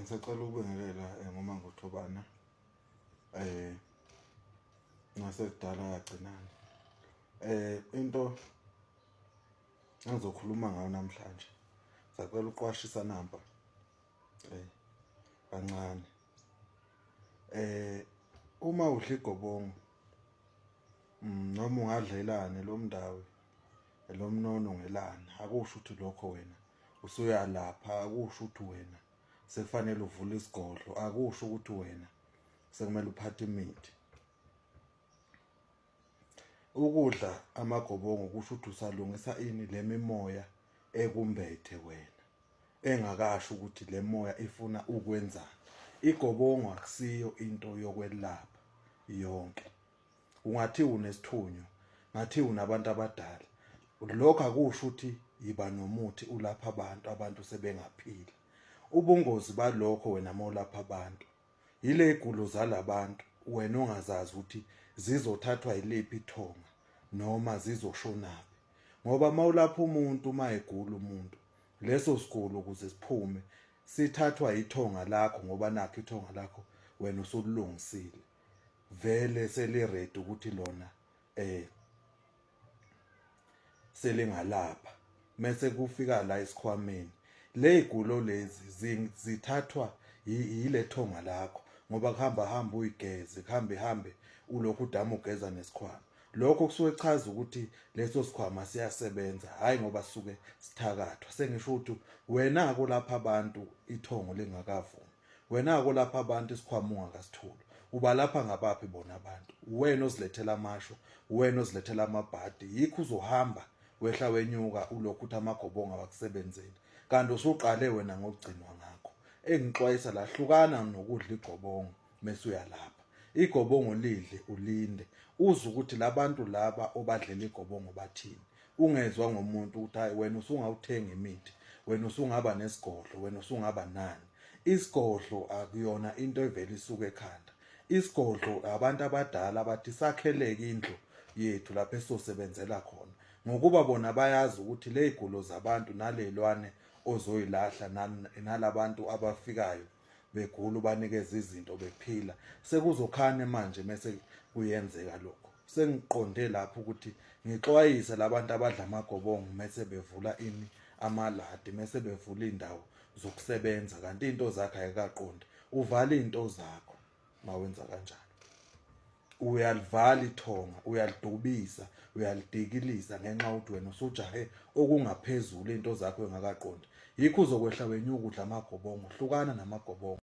Ngisacela ukubingelela ngoma ngothobana nasekudala kagcinane. Into engizokhuluma ngayo namhlanje, ngisacela uqwashisa namba kancane. Uma udla igobongo noma ungadlelane lo mndawo lo mnono ngelana, akusho ukuthi lokho wena usuyalapha, akusho ukuthi wena sekufanele uvule isigodlo, akusho ukuthi wena sekumele uphathe imithi. Ukudla amagobongo kusho ukuthi usalungisa ini le mimoya ekumbethe wena, engakasho ukuthi le moya ifuna ukwenzani. Igobongo akusiyo into yokwelapha yonke. Ungathi unesithunywa, ngathi unabantu abadala, lokho akusho ukuthi yiba nomuthi ulapha abantu sebengaphila. Ubungozi balokho wena mawulapha abantu, yile igulo zalabantu wena ongazazi ukuthi zizothathwa yiliphi ithonga noma zizoshonaphi. Ngoba mawulapha umuntu egula umuntu, leso sigulo ukuze siphume sithathwa ithonga lakho, ngoba nakho ithonga lakho wena usulungisile vele seliready ukuthi lona selingalapha. Mase kufika la esikhwameni, le igulo lezi zithathwa yile thonga lakho, ngoba hamba uyigeze, hambe ulokhu udama ugeza nesikhwama. Lokho kusuke chaza ukuthi leso sikhwama siyasebenza, hayi ngoba sisuke sithakathwa. Sengisho ukuthi wena akulapha abantu ithongo lingakavumi, wena akulapha abantu isikhwama ungakasitholi. Ubalapha ngabaphi bona abantu? Wena ozilethela amasho, wena ozilethela amabhadi, yikho uzohamba wehla wenyuka ulokhu uthi amagobongo awakusebenzeli, kanti usuqale wena ngokugcinwa ngakho. Engixwayisa la, hlukana nokudla igobongo mase uyalapha. Igobongo lidle ulinde uze ukuthi labantu laba obadlela igobongo bathini. Ungezwa ngomuntu ukuthi hayi wena usungawuthenga imithi, wena usungaba nesigodlo, wena usungaba nani. Isigodlo akuyona into evela isuka ekhanda. Isigodlo abantu abadala bathi sakheleke indlu yethu lapho esizosebenzela khona, ngokuba bona bayazi ukuthi le igulo zabantu nalelwane ozoyilahla nalabantu abafikayo begula ubanikeza izinto bephila, sekuzokhane manje mase kuyenzeka lokho. Sengiqonde lapho ukuthi ngixwayise labantu abadla amagobongo mase bevula amaladi, mase bevula indawo zokusebenza kanti into zakhe ayikaqondi. Uvala into zakho mawenza kanjalo. Uyalivala ithonga, uyalidubisa, uyalidikilisa ngenxa ukuthi wena usujahe okungaphezulu into zakho engakaqondi. Yikho uzokwehla wenyuka udla amagobongo. Hlukana namagobongo.